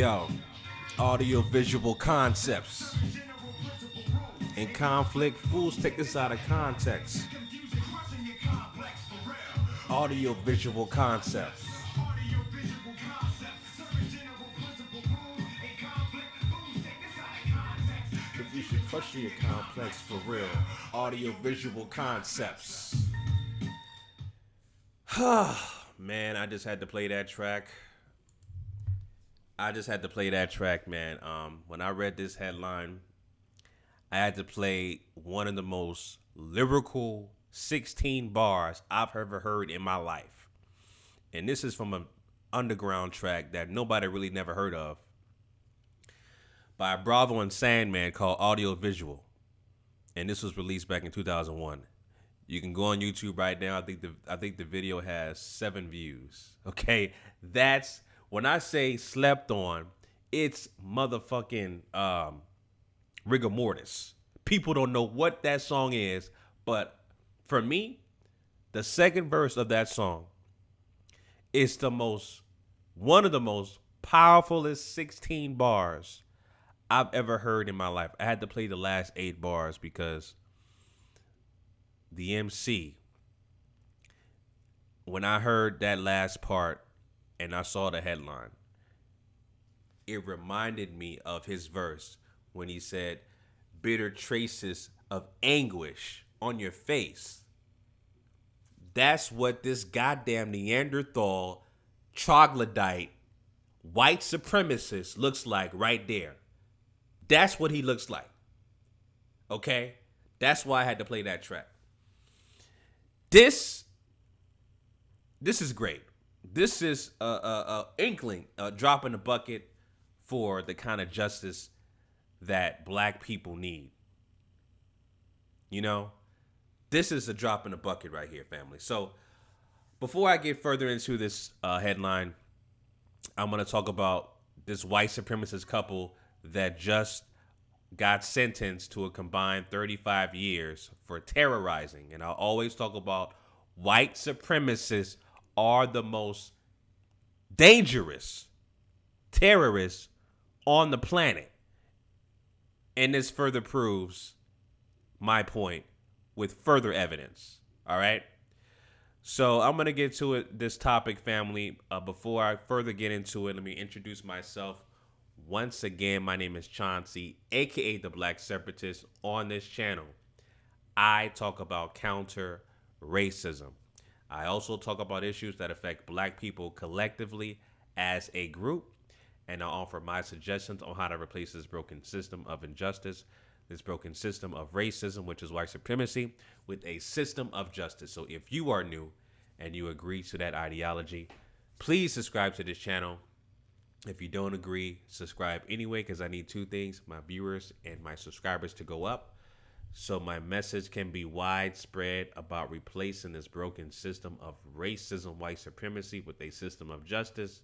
Yo, audio-visual concepts. In conflict, fools take this out of context. Audio-visual concepts. If you should question your complex for real, audio-visual concepts. Man, I just had to play that track. Man. When I read this headline, I had to play one of the most lyrical 16 bars I've ever heard in my life. And this is from an underground track that nobody really never heard of by Bravo and Sandman called Audio Visual. And this was released back in 2001. You can go on YouTube right now. I think the video has 7 views. Okay, that's when I say slept on. It's motherfucking rigor mortis. People don't know what that song is, but for me, the second verse of that song is one of the most powerfulest 16 bars I've ever heard in my life. I had to play the last 8 bars because the MC, when I heard that last part and I saw the headline, it reminded me of his verse when he said, bitter traces of anguish on your face. That's what this goddamn Neanderthal, troglodyte, white supremacist looks like right there. That's what he looks like. Okay? That's why I had to play that track. This is great. This is a inkling, a drop in the bucket for the kind of justice that black people need. You know, this is a drop in the bucket right here, family. So before I get further into this headline, I'm going to talk about this white supremacist couple that just got sentenced to a combined 35 years for terrorizing. And I'll always talk about white supremacists are the most dangerous terrorists on the planet. And this further proves my point with further evidence. All right. So I'm going to get to this topic, family. Before I further get into it, let me introduce myself. Once again, my name is Chauncey, a.k.a. the Black Separatist. On this channel, I talk about counter racism. I also talk about issues that affect black people collectively as a group. And I offer my suggestions on how to replace this broken system of injustice, this broken system of racism, which is white supremacy, with a system of justice. So if you are new and you agree to that ideology, please subscribe to this channel. If you don't agree, subscribe anyway, because I need 2 things, my viewers and my subscribers to go up, so my message can be widespread about replacing this broken system of racism, white supremacy with a system of justice.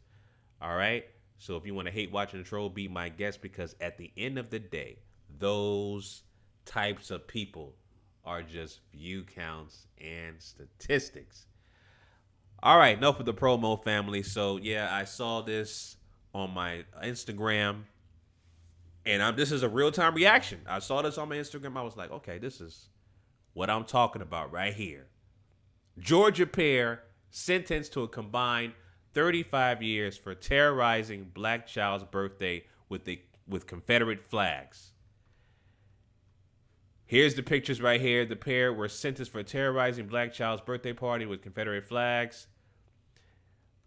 All right? So if you want to hate, watch, and troll, be my guest, because at the end of the day, those types of people are just view counts and statistics. All right, enough of the promo, family. So yeah, I saw this on my Instagram, and this is a real-time reaction. I saw this on my Instagram. I was like, okay, this is what I'm talking about right here. Georgia pair sentenced to a combined 35 years for terrorizing black child's birthday with Confederate flags. Here's the pictures right here. The pair were sentenced for terrorizing black child's birthday party with Confederate flags.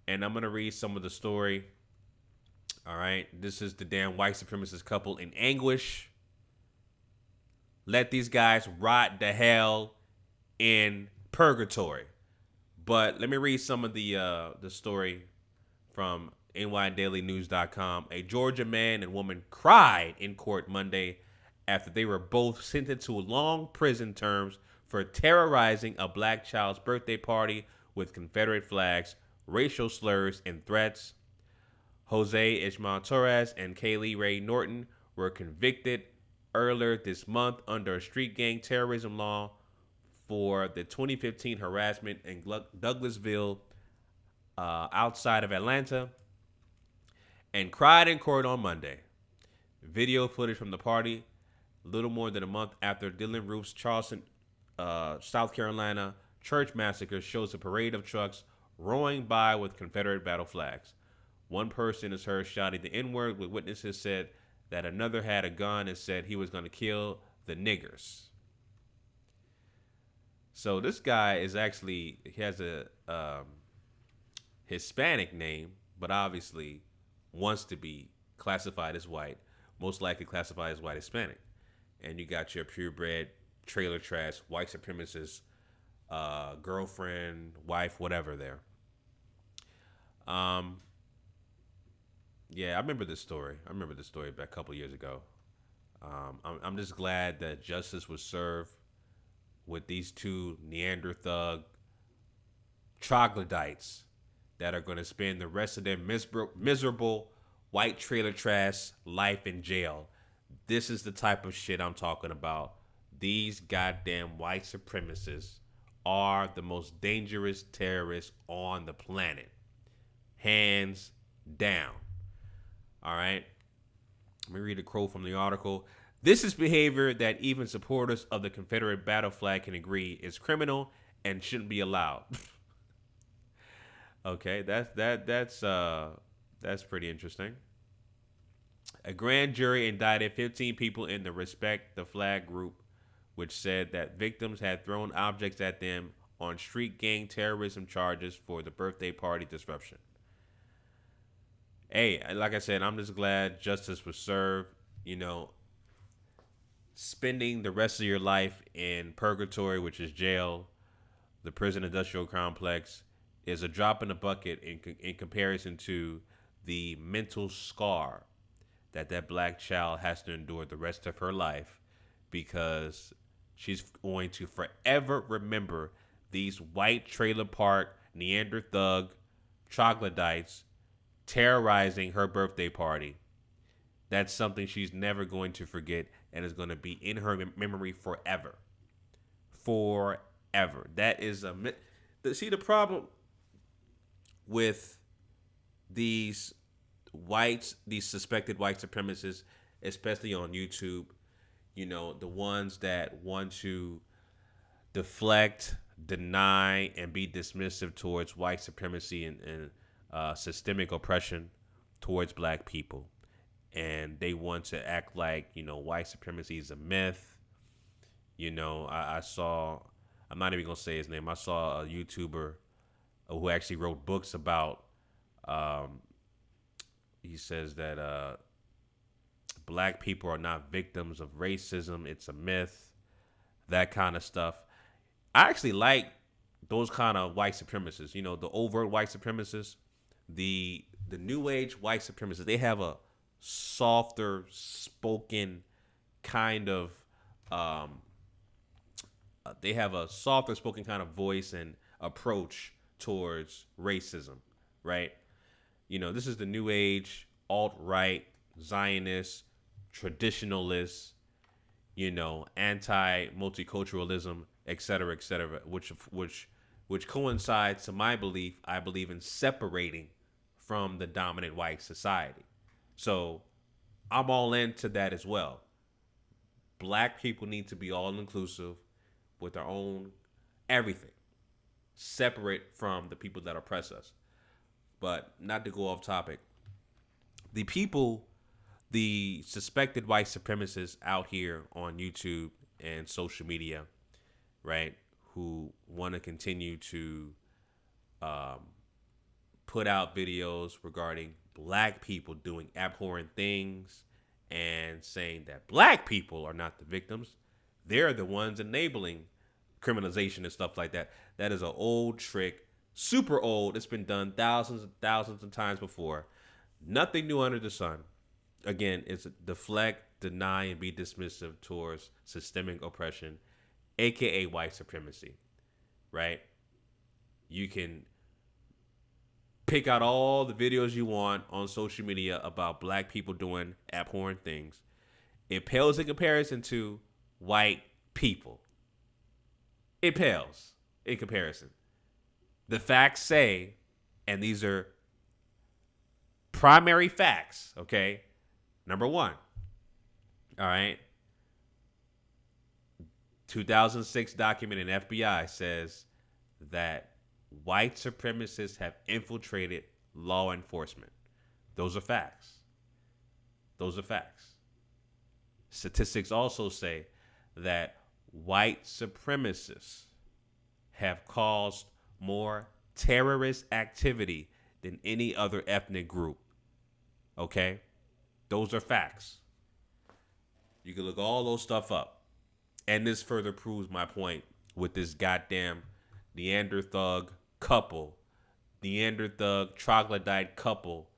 And I'm going to read some of the story. All right. This is the damn white supremacist couple in anguish. Let these guys rot the hell in purgatory. But let me read some of the story from nydailynews.com. A Georgia man and woman cried in court Monday after they were both sentenced to long prison terms for terrorizing a black child's birthday party with Confederate flags, racial slurs, and threats. Jose Ishmael Torres and Kaylee Ray Norton were convicted earlier this month under a street gang terrorism law for the 2015 harassment in Douglasville, outside of Atlanta. and cried in court on Monday. Video footage from the party, little more than a month after Dylan Roof's Charleston, South Carolina church massacre, shows a parade of trucks roaring by with Confederate battle flags. One person is heard shouting the N-word, with witnesses said that another had a gun and said he was going to kill the niggers. So this guy is actually, he has a Hispanic name, but obviously wants to be classified as white, most likely classified as white Hispanic. And you got your purebred, trailer trash, white supremacist, girlfriend, wife, whatever there. Yeah, I remember this story. Back a couple years ago. I'm just glad that justice was served with these two Neanderthal troglodytes that are going to spend the rest of their miserable white trailer trash life in jail. This is the type of shit I'm talking about. These goddamn white supremacists are the most dangerous terrorists on the planet. Hands down. All right. Let me read a quote from the article. This is behavior that even supporters of the Confederate battle flag can agree is criminal and shouldn't be allowed. Okay, that's pretty interesting. A grand jury indicted 15 people in the Respect the Flag group, which said that victims had thrown objects at them on street gang terrorism charges for the birthday party disruption. Hey, like I said, I'm just glad justice was served. You know, spending the rest of your life in purgatory, which is jail, the prison industrial complex, is a drop in the bucket in comparison to the mental scar that black child has to endure the rest of her life, because she's going to forever remember these white trailer park Neanderthal troglodytes terrorizing her birthday party. That's something she's never going to forget and is going to be in her memory forever. Forever. That is see, the problem with these suspected white supremacists, especially on YouTube, you know, the ones that want to deflect, deny, and be dismissive towards white supremacy and systemic oppression towards black people. And they want to act like, you know, white supremacy is a myth. You know, I saw, I'm not even going to say his name. I saw a YouTuber who actually wrote books about, he says that black people are not victims of racism. It's a myth, that kind of stuff. I actually like those kind of white supremacists, you know, the overt white supremacists, the new age white supremacists. They have a softer spoken kind of voice and approach towards racism, right? You know, this is the new age alt-right Zionist traditionalists, you know, anti-multiculturalism, et cetera, which coincides to my belief. I believe in separating from the dominant white society. So I'm all into that as well. Black people need to be all inclusive with their own everything, separate from the people that oppress us. But not to go off topic, the suspected white supremacists out here on YouTube and social media, right, who want to continue to put out videos regarding black people doing abhorrent things and saying that black people are not the victims. They're the ones enabling criminalization and stuff like that. That is an old trick, super old. It's been done thousands and thousands of times before. Nothing new under the sun. Again, it's deflect, deny, and be dismissive towards systemic oppression, aka white supremacy, right? You can pick out all the videos you want on social media about black people doing abhorrent things. It pales in comparison to white people. It pales in comparison. The facts say, and these are Primary facts, okay? Number one, all right? 2006 document in FBI says that white supremacists have infiltrated law enforcement. Those are facts. Those are facts. Statistics also say that white supremacists have caused more terrorist activity than any other ethnic group. Okay? Those are facts. You can look all those stuff up. And this further proves my point with this goddamn Neanderthal couple, Neanderthal troglodyte couple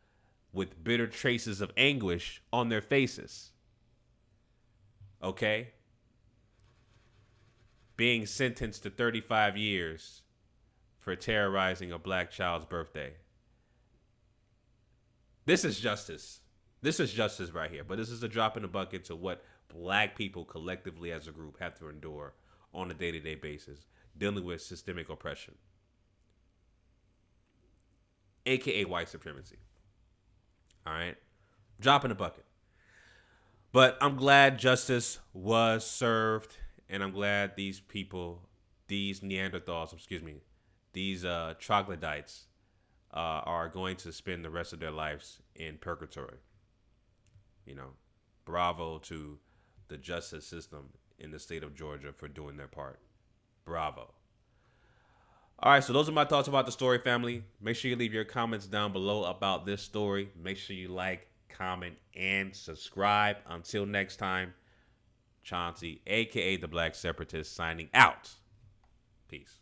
with bitter traces of anguish on their faces. Okay? Being sentenced to 35 years for terrorizing a black child's birthday. This is justice. This is justice right here. But this is a drop in the bucket to what black people collectively as a group have to endure on a day-to-day basis, dealing with systemic oppression, aka white supremacy. All right? Drop in the bucket. But I'm glad justice was served, and I'm glad these people, these Neanderthals, these troglodytes, are going to spend the rest of their lives in purgatory. You know, bravo to the justice system in the state of Georgia for doing their part. Bravo. All right, so those are my thoughts about the story, family. Make sure you leave your comments down below about this story. Make sure you like, comment, and subscribe. Until next time, Chauncey, a.k.a. the Black Separatist, signing out. Peace.